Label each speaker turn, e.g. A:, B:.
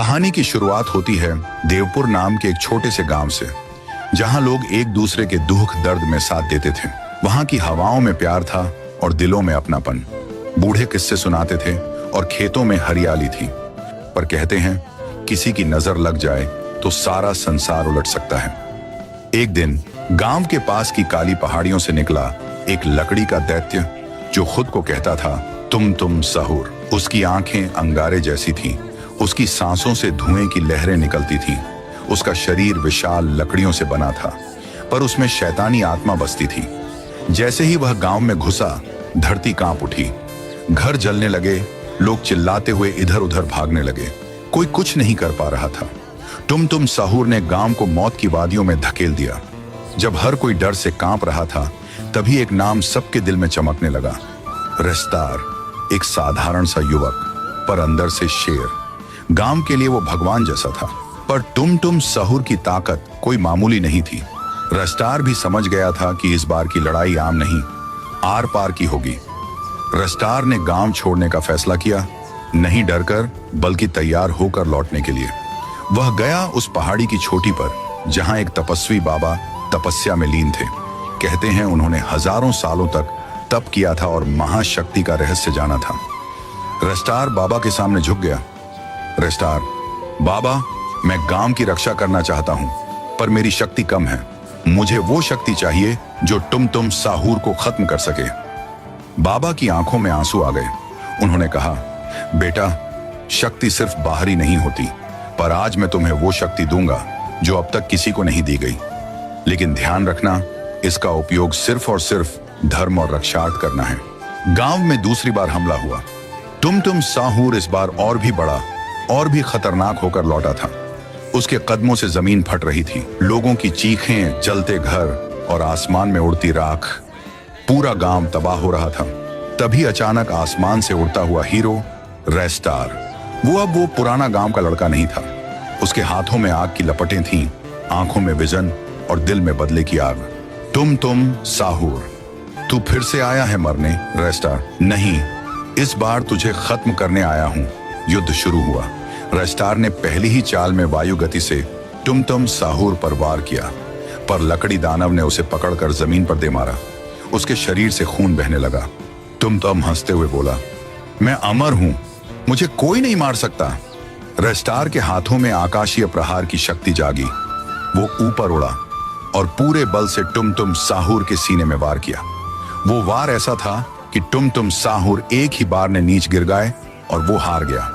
A: कहानी की शुरुआत होती है देवपुर नाम के एक छोटे से गांव से, जहां लोग एक दूसरे के दुख दर्द में साथ देते थे। वहां की हवाओं में प्यार था और दिलों में अपनापन। बूढ़े किस्से सुनाते थे और खेतों में हरियाली थी। पर कहते हैं किसी की नजर लग जाए तो सारा संसार उलट सकता है। एक दिन गांव के पास की काली पहाड़ियों से निकला एक लकड़ी का दैत्य, जो खुद को कहता था तुम सहूर। उसकी आंखें अंगारे जैसी थीं, उसकी सांसों से धुएं की लहरें निकलती थीं। उसका शरीर विशाल लकड़ियों से बना था, पर उसमें शैतानी आत्मा बसती थी। जैसे ही वह गांव में घुसा, धरती कांप उठी, घर जलने लगे, लोग चिल्लाते हुए इधर उधर भागने लगे। कोई कुछ नहीं कर पा रहा था। तुम सहूर ने गांव को मौत की वादियों में धकेल दिया। जब हर कोई डर से कांप रहा था, तभी एक नाम सबके दिल में चमकने लगा। रस्तार, एक साधारण सा युवक, पर अंदर से शेर। गांव के लिए वो भगवान जैसा था। पर तुम सहूर की ताकत कोई मामूली नहीं थी। रस्तार भी समझ गया था कि इस बार की लड़ाई आम नहीं, आर पार की होगी। रस्तार ने गांव छोड़ने का फैसला किया, नहीं डरकर बल्कि तैयार होकर लौटने के लिए। वह गया उस पहाड़ी की चोटी पर, जहां एक तपस्वी बाबा तपस्या में लीन थे। कहते हैं उन्होंने हजारों सालों तक तप किया था और महाशक्ति का रहस्य जाना था। रस्तार बाबा के सामने झुक गया। रस्तार, बाबा, मैं गांव की रक्षा करना चाहता हूं, पर मेरी शक्ति कम है। मुझे वो शक्ति चाहिए जो तुम साहूर को खत्म कर सके। बाबा की आंखों में आंसू आ गए। उन्होंने कहा, बेटा, शक्ति सिर्फ बाहरी नहीं होती, पर आज मैं तुम्हें वो शक्ति दूंगा जो अब तक किसी को नहीं दी गई। लेकिन ध्यान रखना, इसका उपयोग सिर्फ और सिर्फ धर्म और रक्षार्थ करना है। गांव में दूसरी बार हमला हुआ। तुम साहूर इस बार और भी बड़ा और भी खतरनाक होकर लौटा था। उसके कदमों से जमीन फट रही थी। लोगों की चीखें, जलते घर और आसमान में उड़ती राख। पूरा गांव तबाह हो रहा था। तभी अचानक आसमान से उड़ता हुआ हीरो रस्तार, वो अब वो पुराना गांव का लड़का नहीं था। उसके हाथों में आग की लपटें थीं, आंखों में विजन और दिल में बदले की आग। तुम साहूर, तू फिर से आया है मरने? रस्तार, नहीं, इस बार तुझे खत्म करने आया हूं। युद्ध शुरू हुआ। रस्तार ने पहली ही चाल में वायु गति से तुम साहूर पर वार किया, पर लकड़ी दानव ने उसे पकड़कर जमीन पर दे मारा। उसके शरीर से खून बहने लगा। तुम हंसते हुए बोला, मैं अमर हूं, मुझे कोई नहीं मार सकता। रस्तार के हाथों में आकाशीय प्रहार की शक्ति जागी। वो ऊपर उड़ा और पूरे बल से तुम साहूर के सीने में वार किया। वो वार ऐसा था कि तुम साहूर एक ही बार में नीच गिर गए और वो हार गया।